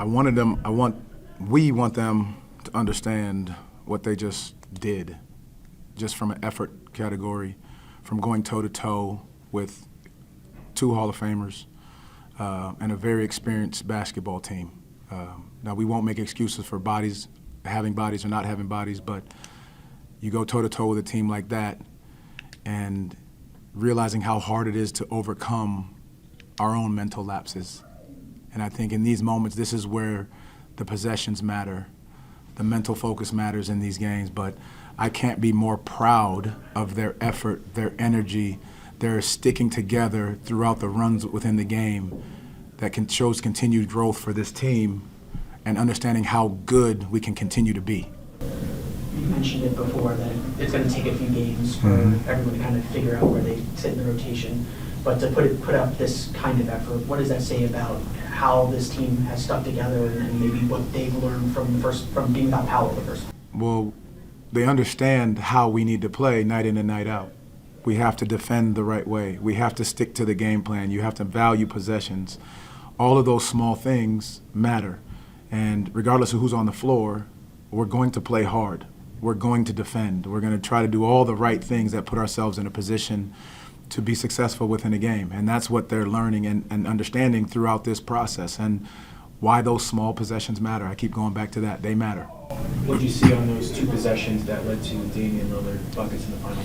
We want them to understand what they just did, just from an effort category, from going toe-to-toe with two Hall of Famers and a very experienced basketball team. Now, we won't make excuses for having bodies or not having bodies, but you go toe-to-toe with a team like that and realizing how hard it is to overcome our own mental lapses. And I think in these moments, this is where the possessions matter, the mental focus matters in these games, but I can't be more proud of their effort, their energy, their sticking together throughout the runs within the game that shows continued growth for this team and understanding how good we can continue to be. You mentioned it before that it's going to take a few games for everyone to kind of figure out where they sit in the rotation, but to put up this kind of effort, what does that say about how this team has stuck together and maybe what they've learned from being without Powell the first? Well, they understand how we need to play night in and night out. We have to defend the right way. We have to stick to the game plan. You have to value possessions. All of those small things matter. And regardless of who's on the floor, we're going to play hard. We're going to defend. We're going to try to do all the right things that put ourselves in a position to be successful within a game. And that's what they're learning and understanding throughout this process and why those small possessions matter. I keep going back to that. They matter. What did you see on those two possessions that led to Damian Lillard buckets in the final?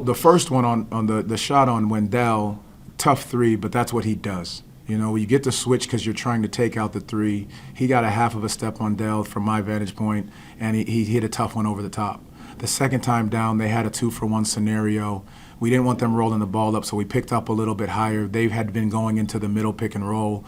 The first one on the shot on Wendell, tough three, but that's what he does. You know, you get the switch because you're trying to take out the three. He got a half of a step on Dell from my vantage point, and he hit a tough one over the top. The second time down, they had a 2-for-1 scenario. We didn't want them rolling the ball up, so we picked up a little bit higher. They had been going into the middle pick and roll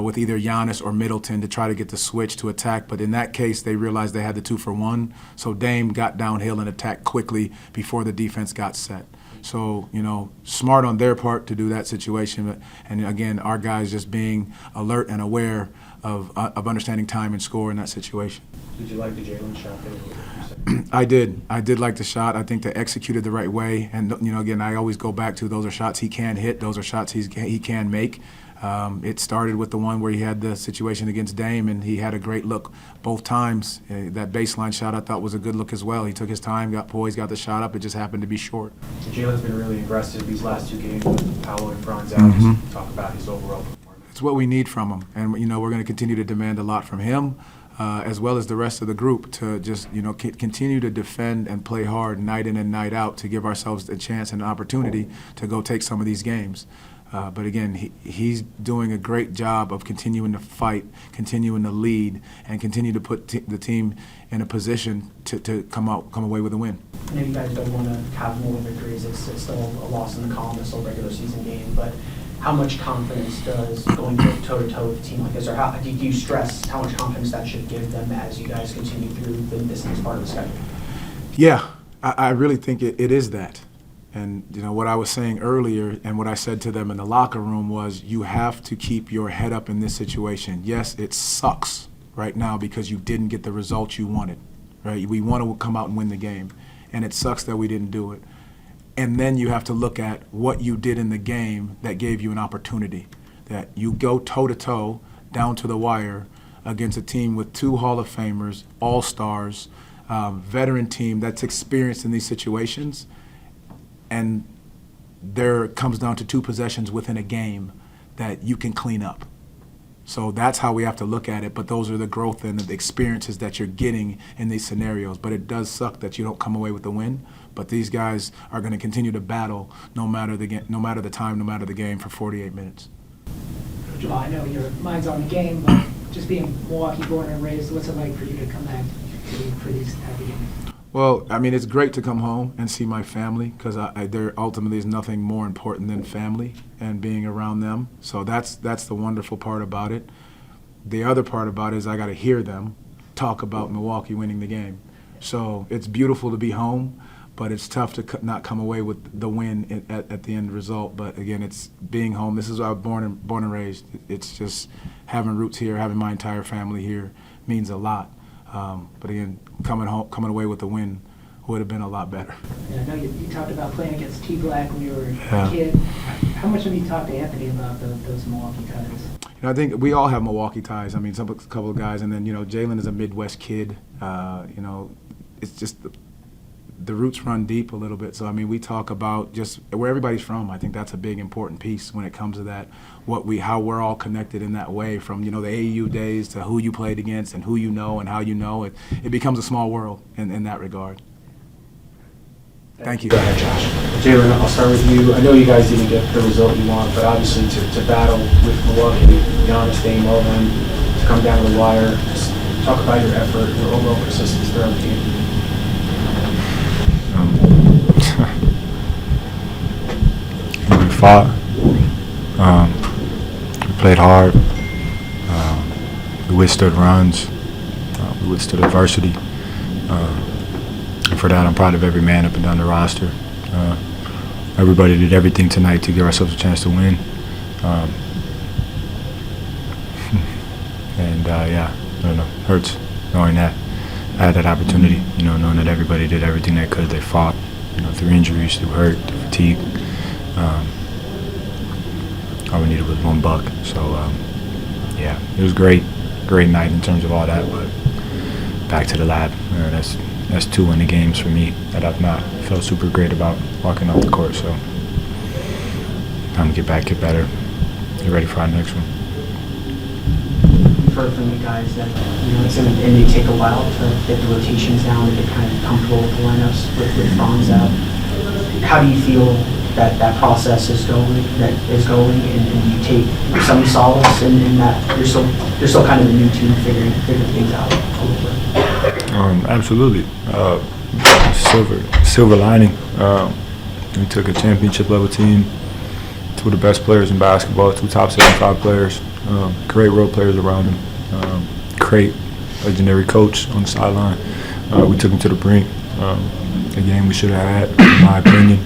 with either Giannis or Middleton to try to get the switch to attack. But in that case, they realized they had the 2-for-1. So Dame got downhill and attacked quickly before the defense got set. So, you know, smart on their part to do that situation. And again, our guys just being alert and aware of understanding time and score in that situation. Did you like the Jalen shot there? I did like the shot. I think they executed the right way. And, you know, again, I always go back to those are shots he can hit. Those are shots he can make. It started with the one where he had the situation against Dame, and he had a great look both times. That baseline shot I thought was a good look as well. He took his time, got poised, got the shot up. It just happened to be short. Jalen's been really aggressive these last two games with Powell and Franz out. Just talk about his overall performance. It's what we need from him. And, you know, we're going to continue to demand a lot from him. As well as the rest of the group to just, you know, continue to defend and play hard night in and night out to give ourselves a chance and an opportunity to go take some of these games. But again, he's doing a great job of continuing to fight, continuing to lead, and continue to put the team in a position to come away with a win. I know you guys don't want to have more victories. It's still a loss in the column. It's still a regular season game. But how much confidence does going toe-to-toe with a team like this, or how do you stress how much confidence that should give them as you guys continue through this next part of the schedule? Yeah, I really think it is that. And, you know, what I was saying earlier and what I said to them in the locker room was you have to keep your head up in this situation. Yes, it sucks right now because you didn't get the results you wanted, right? We want to come out and win the game, and it sucks that we didn't do it. And then you have to look at what you did in the game that gave you an opportunity, that you go toe-to-toe down to the wire against a team with two Hall of Famers, all-stars, veteran team that's experienced in these situations, and there comes down to two possessions within a game that you can clean up. So that's how we have to look at it, but those are the growth and the experiences that you're getting in these scenarios. But it does suck that you don't come away with the win, but these guys are going to continue to battle no matter the time, no matter the game for 48 minutes. Well, I know your mind's on the game, but just being Milwaukee born and raised, what's it like for you to come back for these happy games? Well, I mean, it's great to come home and see my family because there ultimately is nothing more important than family and being around them. So that's the wonderful part about it. The other part about it is I got to hear them talk about Milwaukee winning the game. So it's beautiful to be home, but it's tough to not come away with the win at the end result. But again, it's being home. This is where I was born and raised. It's just having roots here, having my entire family here means a lot. But again, coming away with the win would have been a lot better. Yeah, I know you talked about playing against T-Black when you were a kid. How much have you talked to Anthony about those Milwaukee Coyotes? And I think we all have Milwaukee ties. I mean, a couple of guys, and then Jalen is a Midwest kid. It's just the roots run deep a little bit. So I mean, we talk about just where everybody's from. I think that's a big important piece when it comes to that. How we're all connected in that way, from the AAU days to who you played against and who you know and how you know it. It becomes a small world in that regard. Thank you. Go ahead, Josh. Jalen, I'll start with you. I know you guys didn't get the result you want, but obviously to battle with Milwaukee, Giannis, Dame, all them, to come down to the wire, just talk about your effort, your overall persistence throughout the game. We fought. We played hard. We withstood runs. We withstood adversity. And for that, I'm proud of every man up and down the roster. Everybody did everything tonight to give ourselves a chance to win. Hurts knowing that I had that opportunity, knowing that everybody did everything they could. They fought, through injuries, through hurt, through fatigue. All we needed was one buck. So, it was great night in terms of all that, but back to the lab. That's 2 winning games for me that I've not felt super great about walking off the court. So time to get back, get better, get ready for our next one. We've heard from you guys that it may take a while to get the rotations down and get kind of comfortable with the lineups with Franz out. How do you feel that process is going, and do you take some solace in that you're still kind of the new team figuring things out a little bit? Absolutely. Silver lining. We took a championship level team, 2 of the best players in basketball, 2 top 75 players, great role players around them, great legendary coach on the sideline. We took him to the brink. A game we should have had, in my opinion.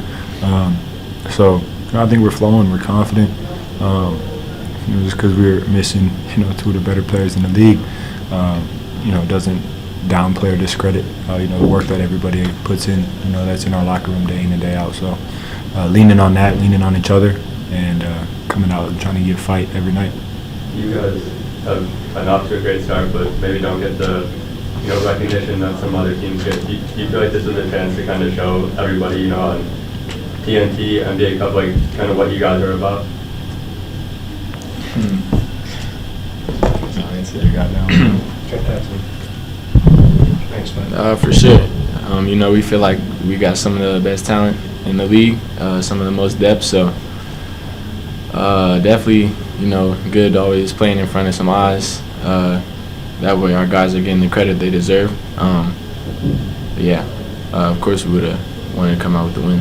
So I think we're flowing, we're confident. Just because we were missing, 2 of the better players in the league, doesn't downplay or discredit, the work that everybody puts in, that's in our locker room day in and day out. So leaning on that, leaning on each other, and coming out and trying to get a fight every night. You guys have gotten off to a great start, but maybe don't get the recognition that some other teams get. Do you feel like this is a chance to kind of show everybody, on TNT, NBA Cup, like kind of what you guys are about? Thanks, man. For sure. We feel like we got some of the best talent in the league, some of the most depth. So definitely, good always playing in front of some eyes. That way our guys are getting the credit they deserve. Of course we would have wanted to come out with the win.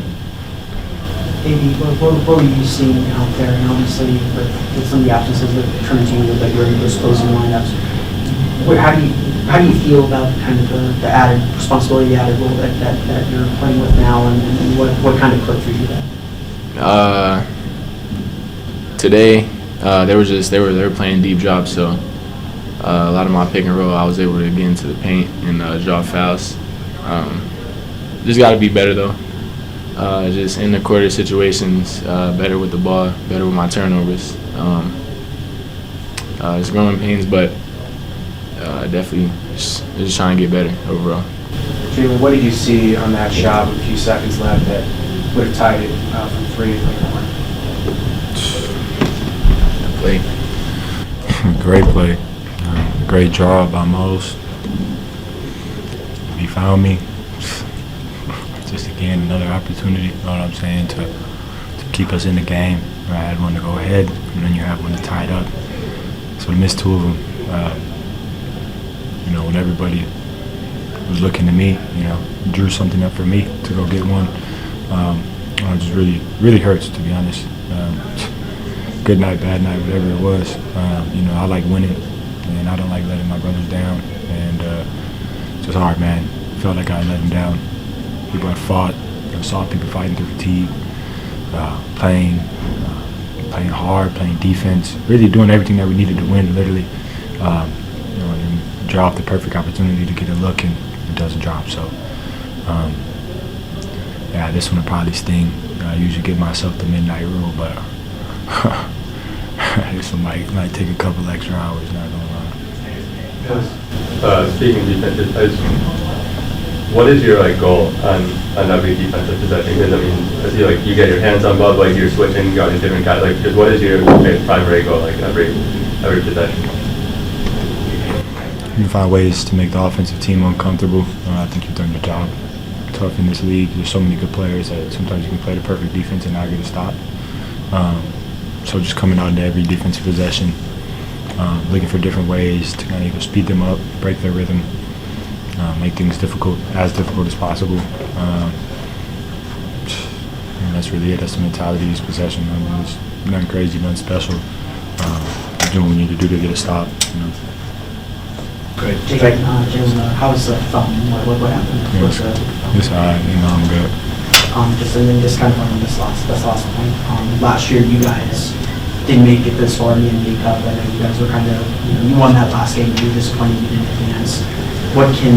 Maybe what were you seeing out there? And obviously, with some of the absences that turned to you with those closing lineups, how do you feel about kind of the added responsibility, the added role that you're playing with now, and what kind of clicked for you that? Today, they were playing deep drops, so a lot of my pick and roll, I was able to get into the paint and draw fouls. Just got to be better though. Just in the quarter situations, better with the ball, better with my turnovers. It's growing pains, but definitely just trying to get better overall. Jalen, what did you see on that shot with a few seconds left that would have tied it from 3 and 4? Play. Great play. Great job by Mose. He found me. Just again, another opportunity, you know what I'm saying, to keep us in the game. I had one to go ahead, and then you have one to tie it up. So we missed 2 of them. When everybody was looking to me, drew something up for me to go get one. It just really hurts, to be honest. Good night, bad night, whatever it was. I like winning, and I don't like letting my brothers down. And it's just hard, man. Felt like I let them down. People had fought. I saw people fighting through fatigue, playing hard, playing defense, really doing everything that we needed to win, literally. And draw off the perfect opportunity to get a look, and it doesn't drop. So, this one will probably sting. I usually give myself the midnight rule, but So might take a couple extra hours, not gonna lie. Speaking of defense, what is your goal on every defensive possession? Because I mean, I see you get your hands on ball, you're switching, guarding different guys. Just what is your primary goal every possession? You find ways to make the offensive team uncomfortable. I think you've done your job. Tough in this league. There's so many good players that sometimes you can play the perfect defense and not get a stop. So just coming out into every defensive possession, looking for different ways to kind of either speed them up, break their rhythm, make things as difficult as possible. And that's really it. That's the mentality of this possession. I mean, it's nothing crazy, nothing special. Doing what we need to do to get a stop. Great. Jalen, how's the thumb? What happened? It's all right. I'm good. Just kind of on this last point. Last year, you guys didn't make it this far in the NBA Cup. I know you guys were kind of, you won that last game. You were disappointed you didn't advance. What can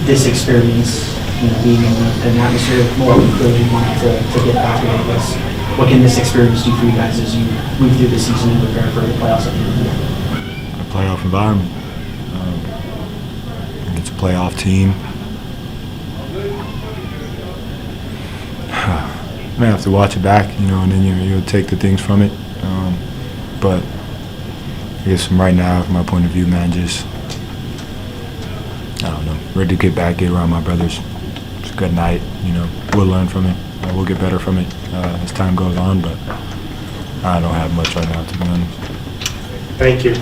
this experience, being in an atmosphere of Milwaukee, clearly wanting to get back to Vegas, what can this experience do for you guys as you move through the season and prepare for the playoffs at the end of the year? A playoff environment. It's a playoff team. I may have to watch it back, and then you'll take the things from it. But I guess from right now, from my point of view, man, just I don't know, ready to get back, get around my brothers. It's a good night, We'll learn from it. We'll get better from it as time goes on. But I don't have much right now, to be honest. Thank you.